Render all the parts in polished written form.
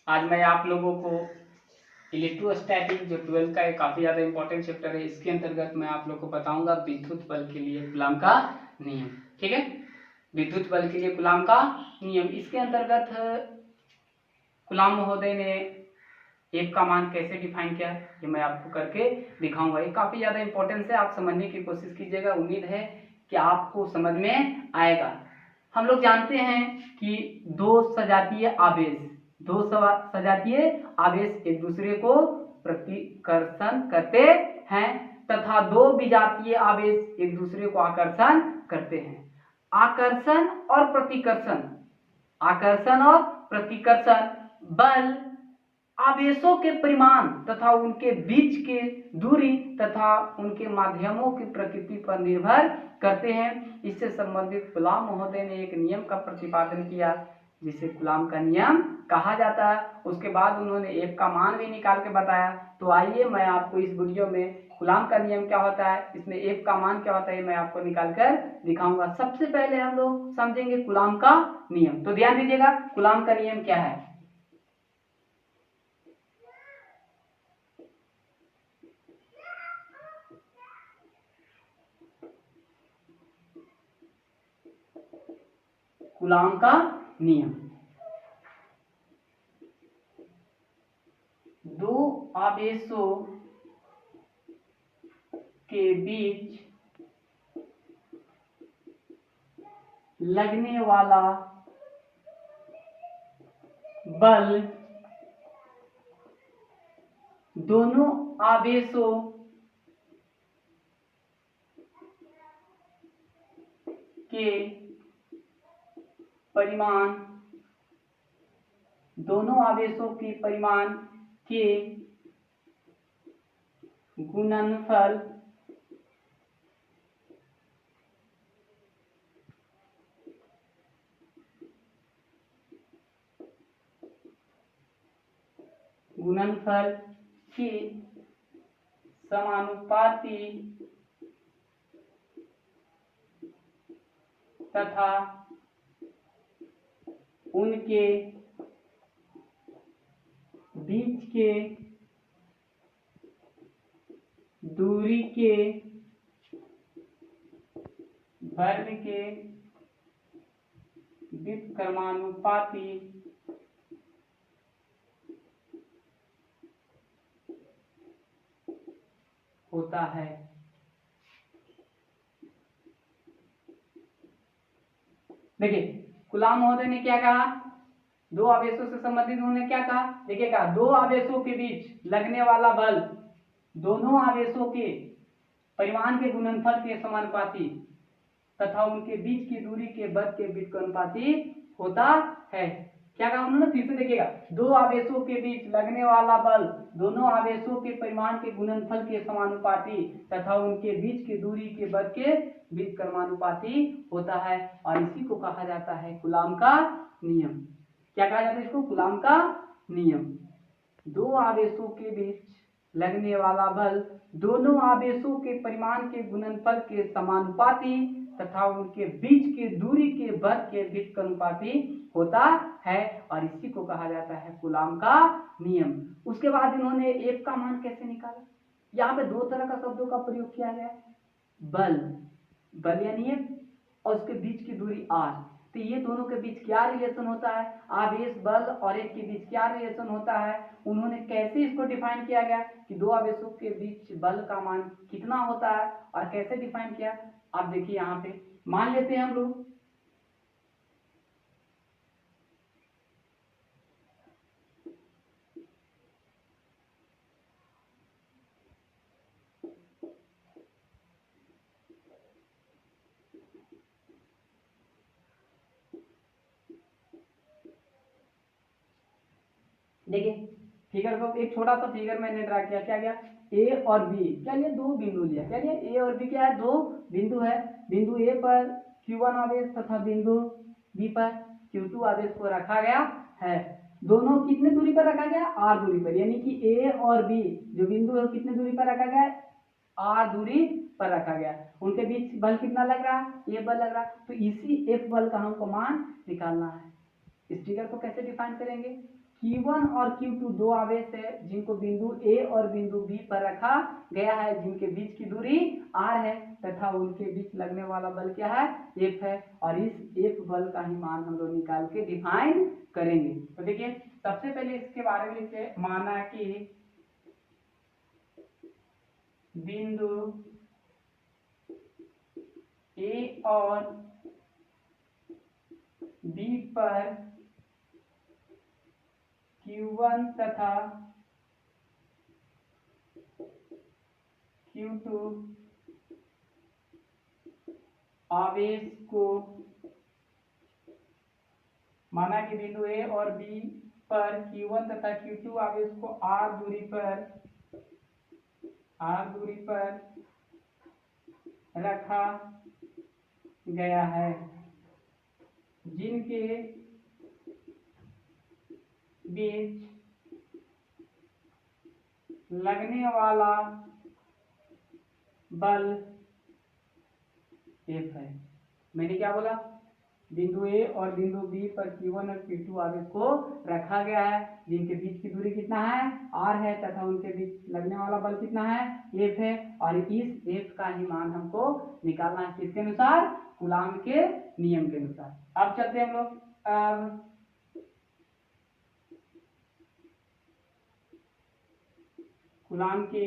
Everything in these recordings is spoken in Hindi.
आज मैं आप लोगों को इलेक्ट्रोस्टैटिक जो 12 का काफी ज्यादा इंपॉर्टेंट चैप्टर है, इसके अंतर्गत मैं आप लोग को बताऊंगा विद्युत बल के लिए कूलॉम का नियम। ठीक है, विद्युत बल के लिए कूलॉम का नियम। इसके अंतर्गत कूलॉम महोदय ने एफ का मान कैसे डिफाइन किया ये मैं आपको करके दिखाऊंगा। ये काफी ज्यादा इंपॉर्टेंस है, आप समझने की कोशिश कीजिएगा। उम्मीद है कि आपको समझ में आएगा। हम लोग जानते हैं कि दो सजातीय आवेश एक दूसरे को प्रतिकर्षण करते हैं तथा दो विजातीय आवेश एक दूसरे को आकर्षण करते हैं। आकर्षण और प्रतिकर्षण बल आवेशों के परिमाण तथा उनके बीच के दूरी तथा उनके माध्यमों की प्रकृति पर निर्भर करते हैं। इससे संबंधित कूलॉम महोदय ने एक नियम का प्रतिपादन किया जिसे कूलॉम का नियम कहा जाता है। उसके बाद उन्होंने एफ का मान भी निकाल के बताया। तो आइए मैं आपको इस वीडियो में कूलॉम का नियम क्या होता है, इसमें एफ का मान क्या होता है, मैं आपको निकाल कर दिखाऊंगा। सबसे पहले हम लोग समझेंगे कूलॉम का नियम। तो ध्यान दीजिएगा, कूलॉम का नियम क्या है। कूलॉम का नियम, दो आवेशों के बीच लगने वाला बल दोनों आवेशों के परिमाण के गुणनफल के समानुपाती तथा उनके बीच के दूरी के वर्ग के व्युत्क्रमानुपाती होता है। देखिए कूलॉम महोदय ने क्या कहा, दो आवेशों से संबंधित उन्होंने क्या कहा, देखिएगा, दो आवेशों के बीच लगने वाला बल दोनों आवेशों के परिमाण के गुणनफल के समानुपाती तथा उनके बीच की दूरी के वर्ग के व्युत्क्रमानुपाती होता है। क्या कहा उन्होंने, फिर से देखिएगा, दो आवेशों के बीच लगने वाला बल दोनों आवेशों के परिमाण के गुणनफल के समानुपाती तथा उनके बीच की दूरी के वर्ग के व्युत्क्रमानुपाती होता है और इसी को कहा जाता है कूलॉम का नियम। क्या कहा जाता है इसको, कूलॉम का नियम। दो आवेशों के बीच लगने वाला बल दोनों आवेशों के परिमाण के गुणनफल के समानुपाती तथा उनके बीच की दूरी के वर्ग के व्युत्क्रमानुपाती होता है और इसी को कहा जाता है कूलॉम का नियम। उसके बाद इन्होंने एफ का मान कैसे निकाला, यहाँ पे दो तरह का शब्दों का प्रयोग किया गया, बल यानी एफ और उसके बीच की दूरी आर। तो ये दोनों के बीच क्या रिलेशन होता है, आवेश बल और एफ के बीच क्या रिलेशन होता है, उन्होंने कैसे इसको डिफाइन किया गया कि दो आवेशों के बीच बल का मान कितना होता है और कैसे डिफाइन किया। आप देखिए यहाँ पे मान लेते हैं हम लोग, देखिए फिगर को, एक छोटा सा फिगर मैंने ड्रा किया, क्या गया, ए और बी, क्या लिया, दो बिंदु लिया, क्या लिया, ए और बी क्या है, दो बिंदु है। बिंदु ए पर Q1 आवेश तथा बिंदु बी पर Q2 आवेश को रखा गया है। दोनों कितने दूरी पर रखा गया, आर दूरी पर, यानी कि ए और बी जो बिंदु है कितने दूरी पर रखा गया है, आर दूरी पर रखा गया। उनके बीच बल कितना लग रहा है, ये बल लग रहा है। तो इसी एफ बल का हमको मान निकालना है। इस फिगर को कैसे डिफाइन करेंगे, Q1 और Q2 दो आवेश है जिनको बिंदु A और बिंदु B पर रखा गया है, जिनके बीच की दूरी R है तथा उनके बीच लगने वाला बल क्या है, F है। और इस F बल का ही मान हम लोग निकाल के डिफाइन करेंगे। तो देखिए सबसे पहले इसके बारे में लिखते, माना कि बिंदु A और B पर Q1 तथा Q2 आवेश को, माना कि बिंदु A और B पर Q1 तथा Q2 आवेश को R दूरी पर रखा गया है, जिनके बीच लगने वाला बल F है। मैंने क्या बोला, बिंदु A और बिंदु B पर Q1 और Q2 आवेश को रखा गया है, जिनके बीच की दूरी कितना है, R है तथा उनके बीच लगने वाला बल कितना है, F है। और इस F का ही मान हमको निकालना है, किसके अनुसार, कूलाम के नियम के अनुसार। अब चलते हैं हम लोग कूलाम के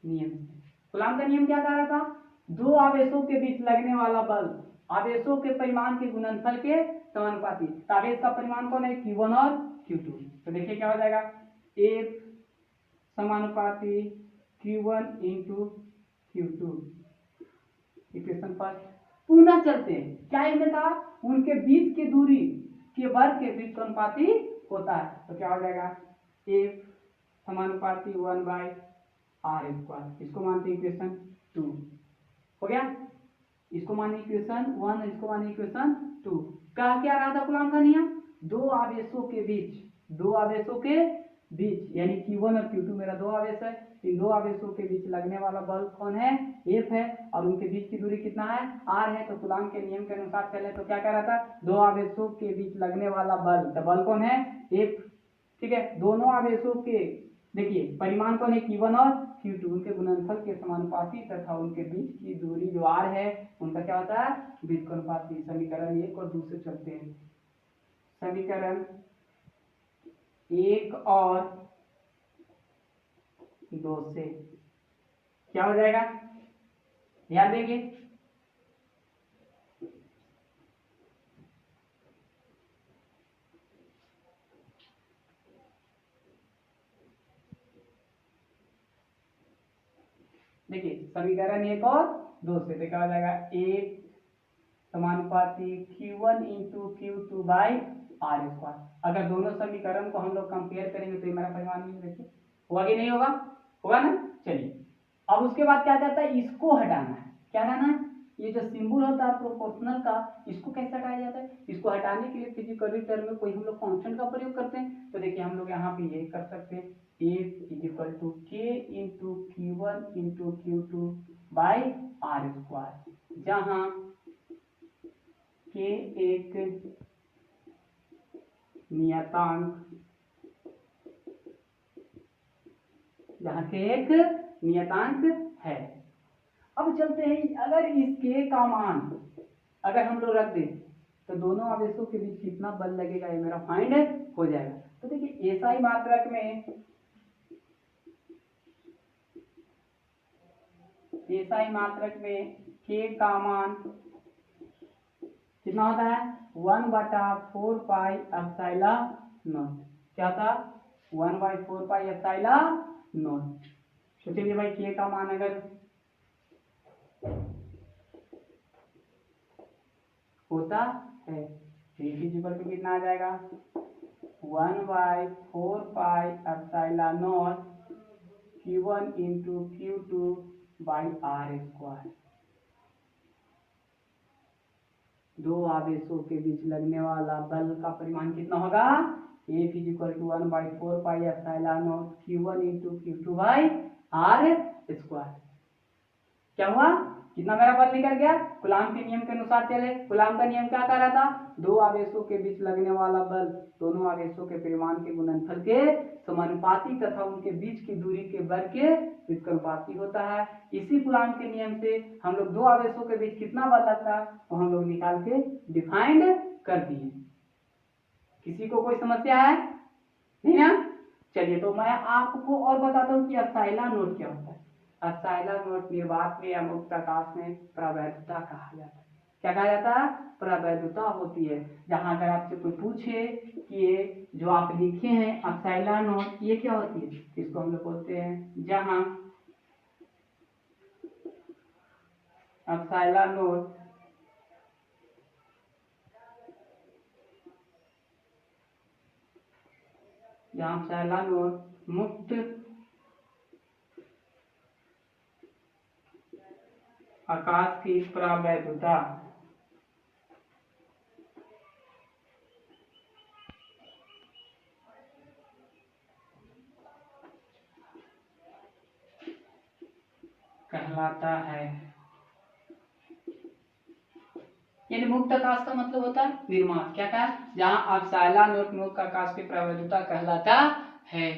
नियम। कूलाम का नियम क्या कह रहा था, दो आवेशों के बीच लगने वाला बल आवेशों के परिमाण के गुणनफल के समानुपाती। आवेश का परिमाण कौन है, Q1 और Q2। तो देखिए क्या हो जाएगा, F समानुपाती Q1 into Q2। Equation first पुनः चलते हैं, क्या इनमें था, उनके बीच की दूरी के वर्ग के बीच अनुपाती होता है। तो क्या हो जाएगा, F समानुपाती 1/r²। इसको मानते इक्वेशन 2 हो गया, इसको माने इक्वेशन 1, इसको माने इक्वेशन 2। कहा क्या रहा था कूलाम का नियम, दो आवेशों के बीच यानी Q1 और Q2 मेरा दो आवेश है, इन दो आवेशों के बीच लगने वाला बल कौन है, F है। और उनके बीच की दूरी कितना है, R है। तो कूलाम के नियम के अनुसार चले तो क्या कह रहा था, दो आवेशों के बीच लगने वाला बल, तो बल कौन है, F। ठीक है, दोनों आवेशों के देखिए परिमाण कौन है, Q1 और Q2, उनके गुणनफल के समानुपाती तथा उनके बीच की दूरी जो R है उनका क्या होता है, बीजगुणनफाती। समीकरण 1 और 2 से चलते हैं। समीकरण 1 और 2 से क्या हो जाएगा, ध्यान देंगे, देखिए समीकरण 1 और 2 से तो क्या हो जाएगा, 1 समानुपाती Q1 इंटू Q2/r²। अगर दोनों समीकरण को हम लोग कंपेयर करेंगे तो ये मेरा परिमाण नहीं, देखिए होगा कि नहीं होगा, होगा ना। चलिए अब उसके बाद क्या कहता है, इसको हटाना है, क्या हटाना है, ये जो सिंबल होता है प्रोपोर्शनल का, इसको कैसे हटाया जाता है, इसको हटाने के लिए फिजिकली टर्म में कोई हम लोग फंक्शन का प्रयोग करते हैं। तो देखिए हम लोग यहाँ पे ये कर सकते हैं, F equal to K into Q1 into Q2/r², जहाँ K एक नियतांक, जहाँ K एक नियतांक है। अब चलते हैं, अगर इस K का मान अगर हम लोग रख दें तो दोनों आवेशों के बीच कितना बल लगेगा ये मेरा फाइंड हो जाएगा। तो देखिए SI मात्रक में K का मान कितना होता है, 1/4πε0। क्या था, 1/4πε0। तो चलिए भाई K का मान अगर होता है तो इक्वल टू कितना आ जाएगा, 1/4πε0 Q1 इंटू Q2/r²। दो आवेशों के बीच लगने वाला बल का परिमाण कितना होगा, F equal to 1/4πε0 Q1 into Q2/r²। क्या हुआ, कितना मेरा बल निकल गया, कूलाम के नियम के अनुसार चले। कूलाम का नियम क्या कह रहा था, दो आवेशों के बीच लगने वाला बल दोनों आवेशों के परिमाण के गुणनफल के समानुपाती तथा उनके बीच की दूरी के वर्ग के व्युत्क्रमानुपाती होता है। इसी कूलाम के नियम से हम लोग दो आवेशों के बीच कितना बल लगता है वो हम लोग निकाल के डिफाइंड कर दिए। किसी को कोई समस्या है नहीं ना? चलिए तो मैं आपको और बताता हूँ कि एप्सिलॉन नोट क्या होता है। एप्सिलॉन नोट निर्वात में या मुक्त प्रकाश में प्रवैधता कहा जाता है। क्या कहा जाता है, प्रवैधता होती है। जहां अगर आपसे कोई पूछे कि ये जो आप लिखे हैं एप्सिलॉन नोट ये क्या होती है, इसको हम लोग बोलते हैं जहां एप्सिलॉन नोट एप्सिलॉन नोट मुक्त आकाश की प्रवैधता कहलाता है। यानी मुक्त आकाश का मतलब होता है निर्माण। क्या कहा, जहां एप्सिलॉन नोट मुक्त आकाश की प्रवैधता कहलाता है।